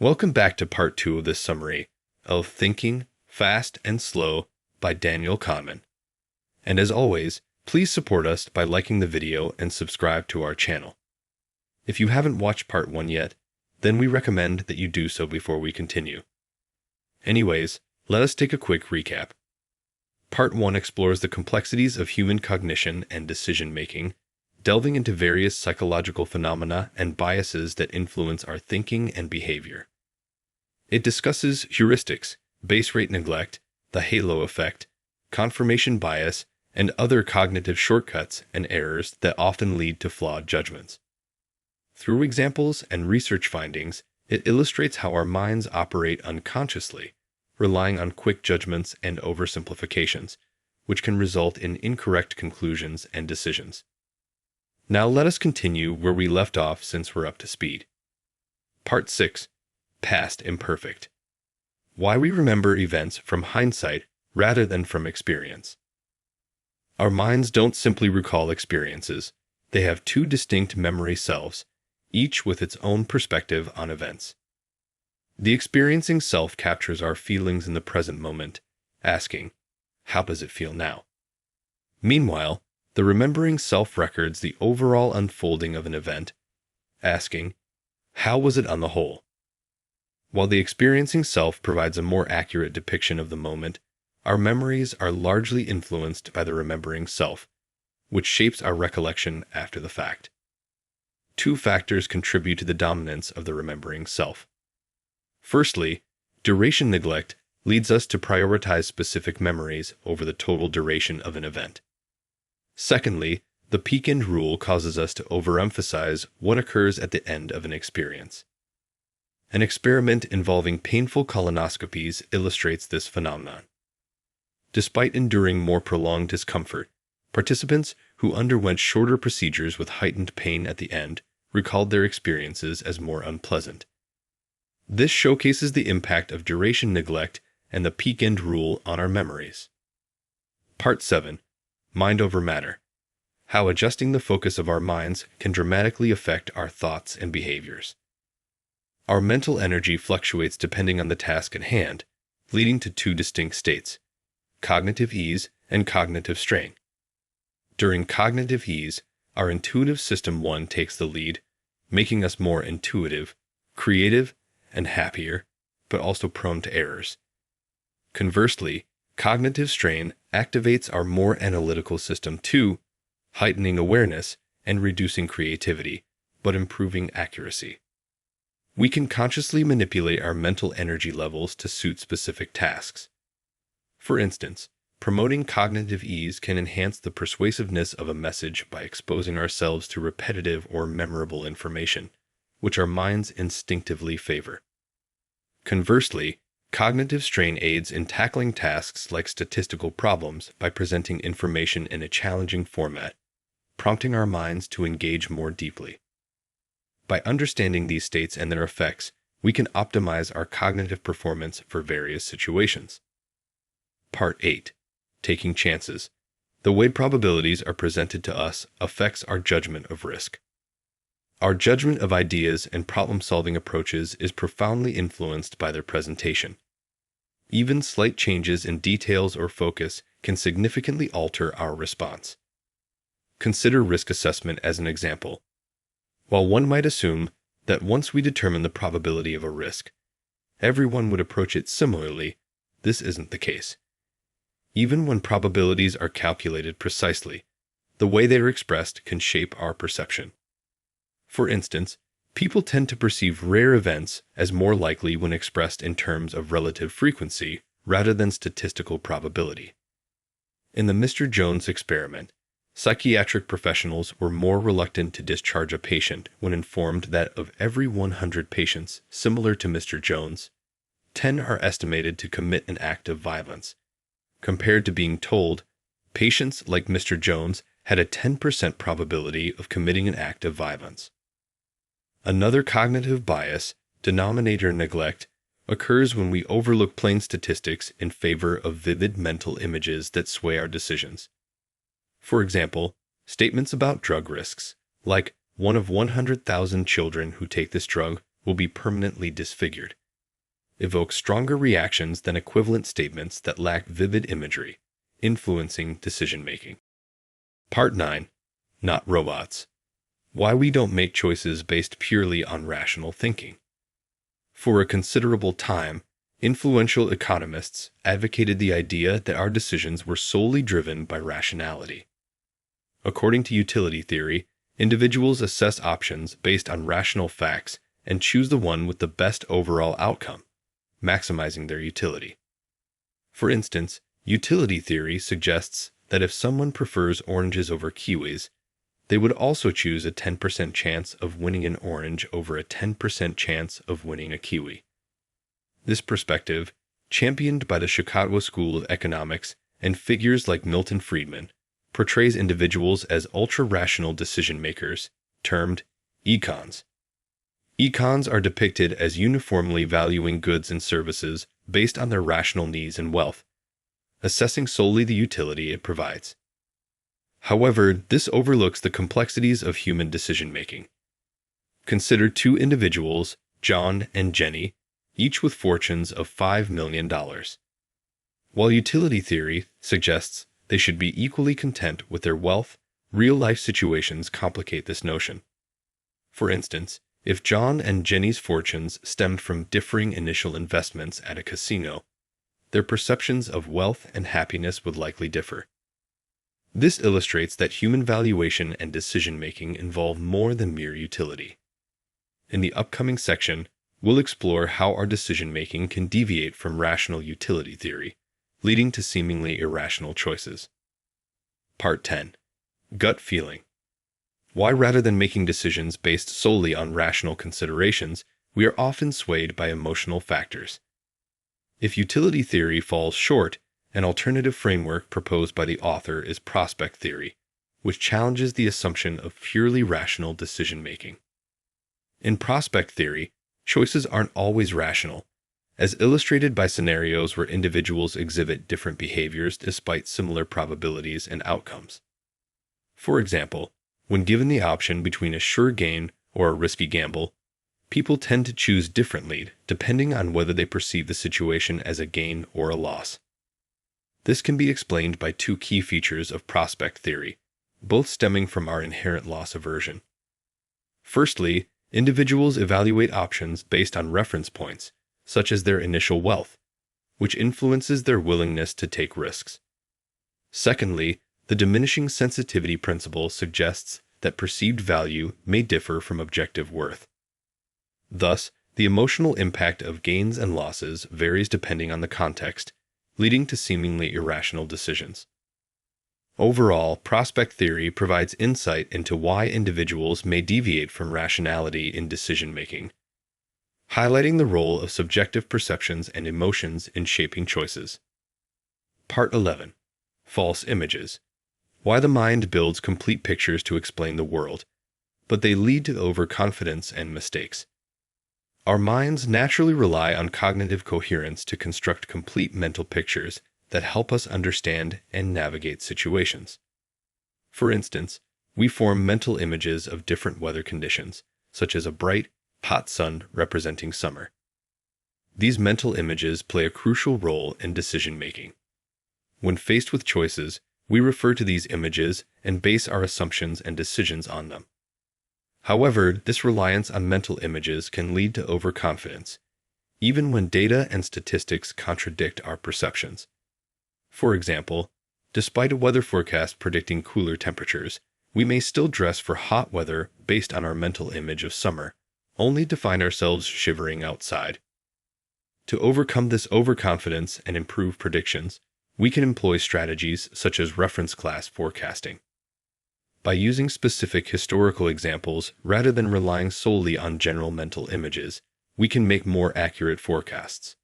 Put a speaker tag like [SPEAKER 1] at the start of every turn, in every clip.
[SPEAKER 1] Welcome back to part 2 of this summary of Thinking Fast and Slow by Daniel Kahneman. And as always, please support us by liking the video and subscribe to our channel. If you haven't watched part 1 yet, then we recommend that you do so before we continue. Anyways, let us take a quick recap. Part 1 explores the complexities of human cognition and decision-making, delving into various psychological phenomena and biases that influence our thinking and behavior. It discusses heuristics, base rate neglect, the halo effect, confirmation bias, and other cognitive shortcuts and errors that often lead to flawed judgments. Through examples and research findings, it illustrates how our minds operate unconsciously, relying on quick judgments and oversimplifications, which can result in incorrect conclusions and decisions. Now let us continue where we left off since we're up to speed. Part 6. Past Imperfect. Why we remember events from hindsight rather than from experience. Our minds don't simply recall experiences. They have two distinct memory selves, each with its own perspective on events. The experiencing self captures our feelings in the present moment, asking, "How does it feel now?" Meanwhile, the remembering self records the overall unfolding of an event, asking, "How was it on the whole?" While the experiencing self provides a more accurate depiction of the moment, our memories are largely influenced by the remembering self, which shapes our recollection after the fact. Two factors contribute to the dominance of the remembering self. Firstly, duration neglect leads us to prioritize specific memories over the total duration of an event. Secondly, the peak-end rule causes us to overemphasize what occurs at the end of an experience. An experiment involving painful colonoscopies illustrates this phenomenon. Despite enduring more prolonged discomfort, participants who underwent shorter procedures with heightened pain at the end recalled their experiences as more unpleasant. This showcases the impact of duration neglect and the peak-end rule on our memories. Part 7. Mind over matter. How adjusting the focus of our minds can dramatically affect our thoughts and behaviors. Our mental energy fluctuates depending on the task at hand, leading to two distinct states: cognitive ease and cognitive strain. During cognitive ease, our intuitive system 1 takes the lead, making us more intuitive, creative, and happier, but also prone to errors. Conversely, cognitive strain activates our more analytical system 2, heightening awareness and reducing creativity, but improving accuracy. We can consciously manipulate our mental energy levels to suit specific tasks. For instance, promoting cognitive ease can enhance the persuasiveness of a message by exposing ourselves to repetitive or memorable information, which our minds instinctively favor. Conversely, cognitive strain aids in tackling tasks like statistical problems by presenting information in a challenging format, prompting our minds to engage more deeply. By understanding these states and their effects, we can optimize our cognitive performance for various situations. Part 8. Taking chances. The way probabilities are presented to us affects our judgment of risk. Our judgment of ideas and problem-solving approaches is profoundly influenced by their presentation. Even slight changes in details or focus can significantly alter our response. Consider risk assessment as an example. While one might assume that once we determine the probability of a risk, everyone would approach it similarly, this isn't the case. Even when probabilities are calculated precisely, the way they are expressed can shape our perception. For instance, people tend to perceive rare events as more likely when expressed in terms of relative frequency rather than statistical probability. In the Mr. Jones experiment, psychiatric professionals were more reluctant to discharge a patient when informed that of every 100 patients similar to Mr. Jones, 10 are estimated to commit an act of violence, compared to being told patients like Mr. Jones had a 10% probability of committing an act of violence. Another cognitive bias, denominator neglect, occurs when we overlook plain statistics in favor of vivid mental images that sway our decisions. For example, statements about drug risks, like 1 of 100,000 children who take this drug will be permanently disfigured. Evoke stronger reactions than equivalent statements that lack vivid imagery, influencing decision-making. Part 9. Not robots. Why we don't make choices based purely on rational thinking. For a considerable time, influential economists advocated the idea that our decisions were solely driven by rationality. According to utility theory, individuals assess options based on rational facts and choose the one with the best overall outcome, maximizing their utility. For instance, utility theory suggests that if someone prefers oranges over kiwis, they would also choose a 10% chance of winning an orange over a 10% chance of winning a kiwi. This perspective, championed by the Chicago School of Economics and figures like Milton Friedman, portrays individuals as ultra-rational decision-makers, termed econs. Econs are depicted as uniformly valuing goods and services based on their rational needs and wealth, assessing solely the utility it provides. However, this overlooks the complexities of human decision-making. Consider two individuals, John and Jenny, each with fortunes of $5 million. While utility theory suggests they should be equally content with their wealth, real-life situations complicate this notion. For instance, if John and Jenny's fortunes stemmed from differing initial investments at a casino, their perceptions of wealth and happiness would likely differ. This illustrates that human valuation and decision-making involve more than mere utility. In the upcoming section, we'll explore how our decision-making can deviate from rational utility theory, leading to seemingly irrational choices. Part 10. Gut feeling. Why, rather than making decisions based solely on rational considerations, we are often swayed by emotional factors. If utility theory falls short, an alternative framework proposed by the author is prospect theory, which challenges the assumption of purely rational decision-making. In prospect theory, choices aren't always rational, as illustrated by scenarios where individuals exhibit different behaviors despite similar probabilities and outcomes. For example, when given the option between a sure gain or a risky gamble, people tend to choose differently depending on whether they perceive the situation as a gain or a loss. This can be explained by two key features of prospect theory, both stemming from our inherent loss aversion. Firstly, individuals evaluate options based on reference points, such as their initial wealth, which influences their willingness to take risks. Secondly, the diminishing sensitivity principle suggests that perceived value may differ from objective worth. Thus, the emotional impact of gains and losses varies depending on the context, leading to seemingly irrational decisions. Overall, prospect theory provides insight into why individuals may deviate from rationality in decision-making, highlighting the role of subjective perceptions and emotions in shaping choices. Part 11. False images. Why the mind builds complete pictures to explain the world, but they lead to overconfidence and mistakes. Our minds naturally rely on cognitive coherence to construct complete mental pictures that help us understand and navigate situations. For instance, we form mental images of different weather conditions, such as a bright, hot sun representing summer. These mental images play a crucial role in decision-making. When faced with choices, we refer to these images and base our assumptions and decisions on them. However, this reliance on mental images can lead to overconfidence, even when data and statistics contradict our perceptions. For example, despite a weather forecast predicting cooler temperatures, we may still dress for hot weather based on our mental image of summer, only to find ourselves shivering outside. To overcome this overconfidence and improve predictions, we can employ strategies such as reference class forecasting. By using specific historical examples rather than relying solely on general mental images, we can make more accurate forecasts.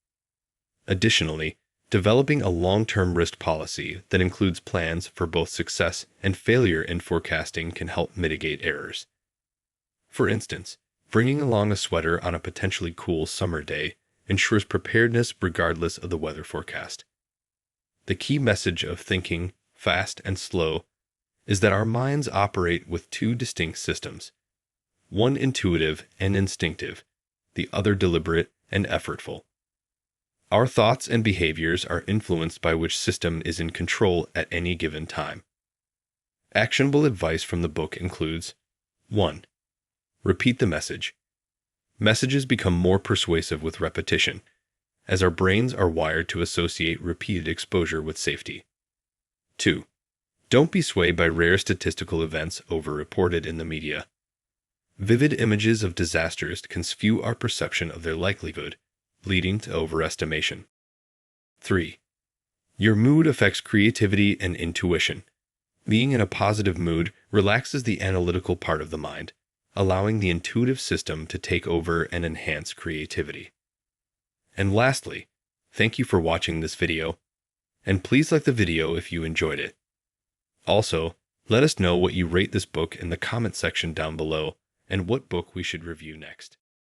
[SPEAKER 1] Additionally, developing a long-term risk policy that includes plans for both success and failure in forecasting can help mitigate errors. For instance, bringing along a sweater on a potentially cool summer day ensures preparedness regardless of the weather forecast. The key message of thinking fast and slow is that our minds operate with two distinct systems, one intuitive and instinctive, the other deliberate and effortful. Our thoughts and behaviors are influenced by which system is in control at any given time. Actionable advice from the book includes 1. Repeat the message. Messages become more persuasive with repetition, as our brains are wired to associate repeated exposure with safety. 2. Don't be swayed by rare statistical events over-reported in the media. Vivid images of disasters can skew our perception of their likelihood, leading to overestimation. 3. Your mood affects creativity and intuition. Being in a positive mood relaxes the analytical part of the mind, allowing the intuitive system to take over and enhance creativity. And lastly, thank you for watching this video, and please like the video if you enjoyed it. Also, let us know what you rate this book in the comment section down below and what book we should review next.